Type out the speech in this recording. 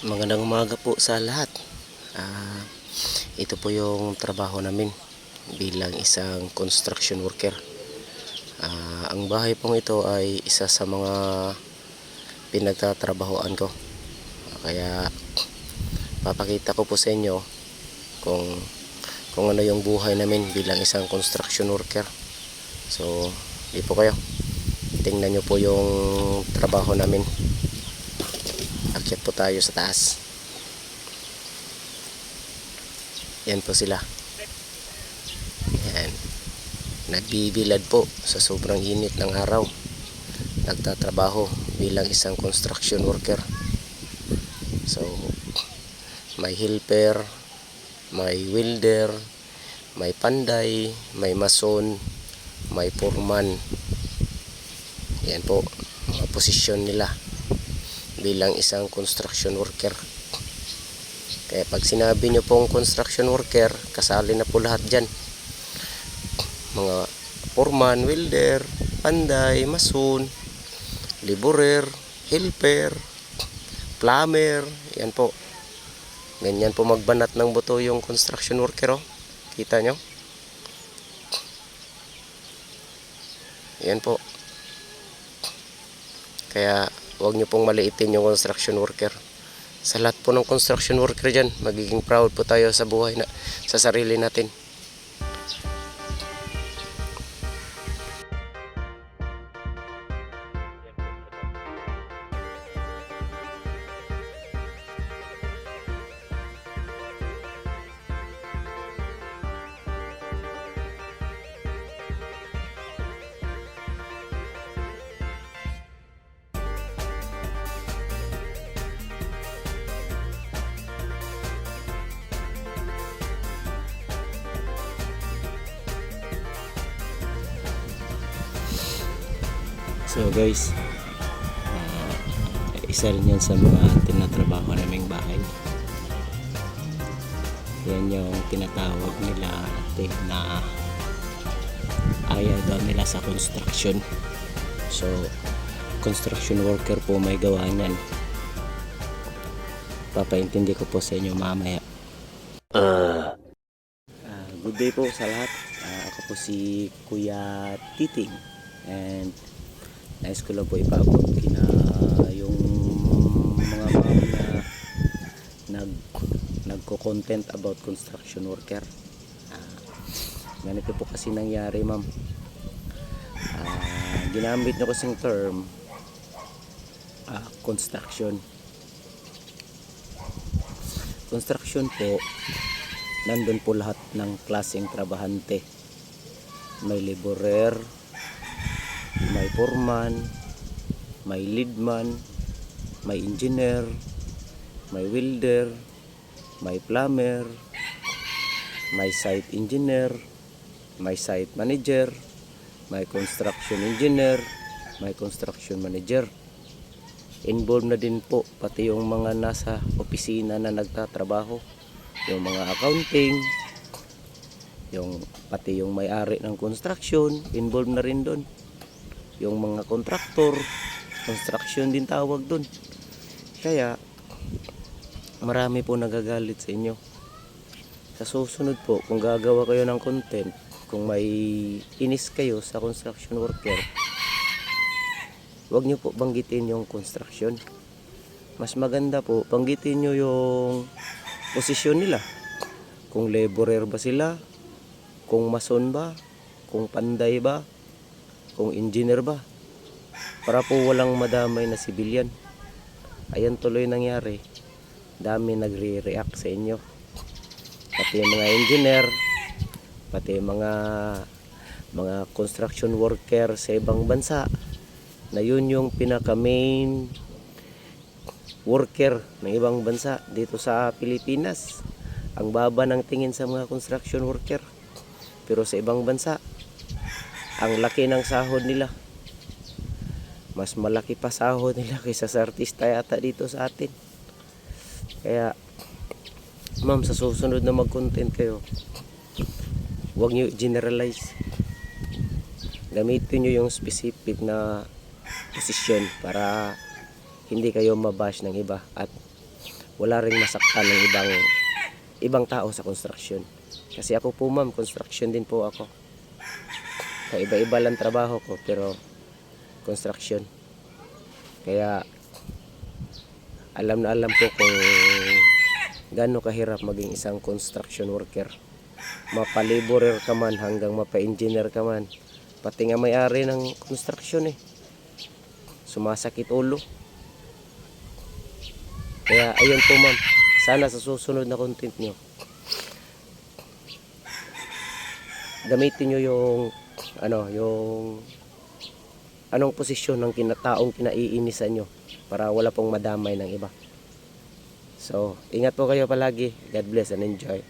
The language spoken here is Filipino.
Magandang umaga po sa lahat. Ito po yung trabaho namin bilang isang construction worker. Ang bahay pong ito ay isa sa mga pinagtatrabahoan ko. Kaya papakita ko po sa inyo kung ano yung buhay namin bilang isang construction worker. So, di po kayo. Tingnan nyo po yung trabaho namin. Akyat po tayo sa taas. Yan po sila. Yan. Nagbibilad po sa sobrang init ng araw. Nagtatrabaho bilang isang construction worker. So, may helper, may welder, may panday, may mason, may foreman. Yan po, mga posisyon nila bilang isang construction worker. Kaya pag sinabi nyo pong construction worker, kasali na po lahat dyan. Mga foreman, welder, panday, mason, laborer, helper, plumber. Yan po. Ganyan po magbanat ng buto yung construction worker. Oh. Kita nyo? Yan po. Kaya huwag nyo pong maliitin yung construction worker. Sa lahat po ng construction worker dyan, magiging proud po tayo sa buhay na sa sarili natin. So guys, isa rin yan sa mga tinatrabaho naming bahay. Yan yung tinatawag nila na ayaw daw nila sa construction. So construction worker po may gawa niyan. Papaintindi ko po sa inyo mamaya. Good day po sa lahat. Ako po si Kuya Titing, and nais ko lang po ipaabot yung mga ma'am na nagko-content about construction worker. Ganito po kasi nangyari, ma'am. Ginamit nyo kasing term construction po, nandun po lahat ng klaseng trabahante. May laborer, may foreman, may leadman, may engineer, may welder, may plumber, may site engineer, may site manager, may construction engineer, may construction manager. Involved na din po pati yung mga nasa opisina na nagtatrabaho, yung mga accounting, pati yung may-ari ng construction, involved na rin doon. Yung mga kontraktor, construction din tawag doon. Kaya marami po nagagalit sa inyo. Sa susunod po, kung gagawa kayo ng content, kung may inis kayo sa construction worker, huwag nyo po banggitin yung construction. Mas maganda po, banggitin nyo yung posisyon nila. Kung laborer ba sila, kung mason ba, kung panday ba, kung engineer ba, para po walang madamay na sibilyan. Ayan tuloy nangyari, dami nagre-react sa inyo, pati mga engineer, pati mga construction worker sa ibang bansa na yun yung pinaka main worker ng ibang bansa. Dito sa Pilipinas, ang baba ng tingin sa mga construction worker, pero sa ibang bansa ang laki ng sahod nila. Mas malaki pa sahod nila kaysa sa artista yata dito sa atin. Kaya ma'am, sa susunod na mag-content kayo, huwag nyo generalize. Gamitin nyo yung specific na posisyon para hindi kayo mabash ng iba at wala ring masaktan ng ibang tao sa construction. Kasi ako po ma'am, construction din po ako. Iba-iba lang trabaho ko pero construction. Kaya alam na alam ko kung gaano kahirap maging isang construction worker. Mapa-laborer ka man hanggang mapa-engineer ka man. Pati nga may-ari ng construction sumasakit ulo. Kaya ayun po ma'am, sana sa susunod na content nyo gamitin nyo yung anong posisyon ng taong kinaiinisan nyo para wala pong madamay ng iba. So, ingat po kayo palagi. God bless and enjoy.